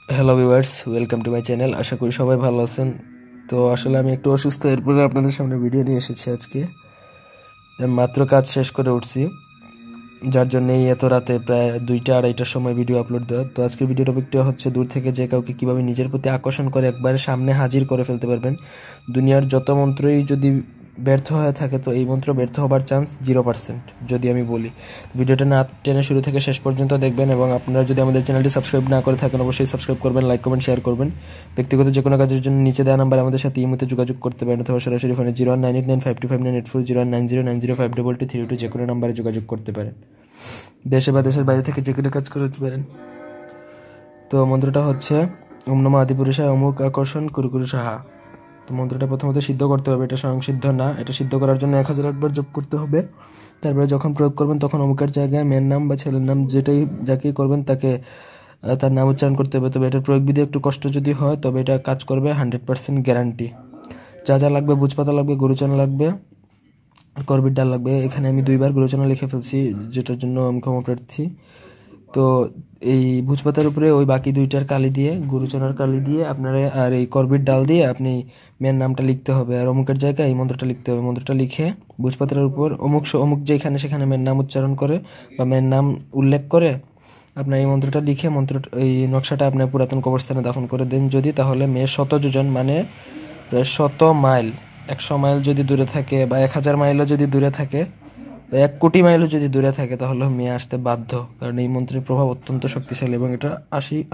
Hello viewers, welcome to my channel. আশা করি সবাই ভালো আছেন। তো আসলে আমি একটু অসুস্থ, এরপরে আপনাদের সামনে ভিডিও নিয়ে এসেছি আজকে। আমি মাত্র কাজ শেষ করে উঠছি, যার জন্য এই এত রাতে প্রায় 2টা-2:30টার সময় ভিডিও আপলোড দেওয়া। তো আজকের ভিডিও টপিকটা হচ্ছে দূর থেকে যে কাউকে কীভাবে নিজের প্রতি আকর্ষণ করে একবারে সামনে হাজির করে ফেলতে পারবেন। দুনিয়ার যত মন্ত্রই যদি ব্যর্থ হয়ে থাকে, তো এই মন্ত্র ব্যর্থ হবার চান্স 0% যদি আমি বলি। ভিডিওটা না টেনে শুরু থেকে শেষ পর্যন্ত দেখবেন, এবং আপনারা যদি আমাদের চ্যানেলটি সাবস্ক্রাইব না করে থাকেন অবশ্যই সাবস্ক্রাইব করবেন, লাইক কমেন্ট শেয়ার করবেন। ব্যক্তিগত যে কোনো কাজের জন্য নিচে দেওয়া নাম্বার আমাদের সাথে ইমোতে যোগাযোগ করতে পারেন, অথবা সরাসরি ফোনে 01989525984 09090523232 যে কোনো নাম্বারে যোগাযোগ করতে পারেন। দেশে বা দেশের বাইরে থেকে যে কোনো কাজ করতে পারেন। তো মন্ত্রটা হচ্ছে ওম নমঃ আদিপুরুষায় অমুক আকর্ষণ কুরুকুরু সাহা। তো মন্ত্রটা প্রথমত সিদ্ধ করতে হবে, এটা স্বয়ং সিদ্ধ না। এটা সিদ্ধ করার জন্য 1008 বার জপ করতে হবে। তারপরে যখন প্রয়োগ করবেন তখন অমুকের জায়গায় মেয়ের নাম বা ছেলের নাম যাকেই করবেন তাকে তার নাম উচ্চারণ করতে হবে। তবে এটার প্রয়োগবিধি একটু কষ্ট যদি হয়, তবে এটা কাজ করবে 100% গ্যারান্টি। যা যা লাগবে, ভুজপাতা লাগবে, গুরুচনা লাগবে, করবির ডাল লাগবে। এখানে আমি 2বার গুরুচনা লিখে ফেলছি, যেটার জন্য আমি ক্ষমাপ্রার্থী। তো এই ভুজপাতার উপরে ওই বাকি 2টার কালি দিয়ে, গুরুচনার কালি দিয়ে আপনারা, আর এই করবির ডাল দিয়ে আপনি মেয়ের নামটা লিখতে হবে, আর অমুকের জায়গায় এই মন্ত্রটা লিখতে হবে। মন্ত্রটা লিখে ভুজপাতার উপর অমুক যেখানে সেখানে মেয়ের নাম উচ্চারণ করে বা মেয়ের নাম উল্লেখ করে আপনার এই মন্ত্রটা লিখে এই নকশাটা আপনার পুরাতন কবরস্থানে দাফন করে দেন যদি, তাহলে মেয়ে 100 যোজন মানে প্রায় 100 মাইল, 100 মাইল যদি দূরে থাকে বা 1000 মাইলও যদি দূরে থাকে, 1 কোটি মাইলও যদি দূরে থাকে, তাহলে মেয়ে আসতে বাধ্য। কারণ এই মন্ত্রের প্রভাব অত্যন্ত শক্তিশালী, এবং এটা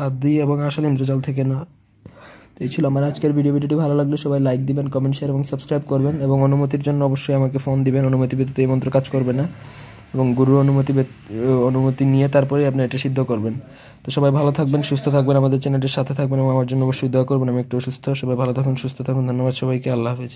আদি এবং আসল ইন্দ্রজাল থেকে না। তো এই ছিল আমার আজকের ভিডিওটি ভালো লাগলে সবাই লাইক দিবেন, কমেন্ট শেয়ার এবং সাবস্ক্রাইব করবেন, এবং অনুমতির জন্য অবশ্যই আমাকে ফোন দিবেন। অনুমতি ব্যতীত এই মন্ত্র কাজ করবে না, এবং গুরুর অনুমতি নিয়ে তারপরে আপনি এটা সিদ্ধ করবেন। তো সবাই ভালো থাকবেন, সুস্থ থাকবেন, আমাদের চ্যানেলটির সাথে থাকবেন, এবং আমার জন্য অবশ্যই দোয়া করবেন। আমি একটু অসুস্থ, সবাই ভালো থাকুন, সুস্থ থাকুন। ধন্যবাদ সবাইকে, আল্লাহ হাফেজ।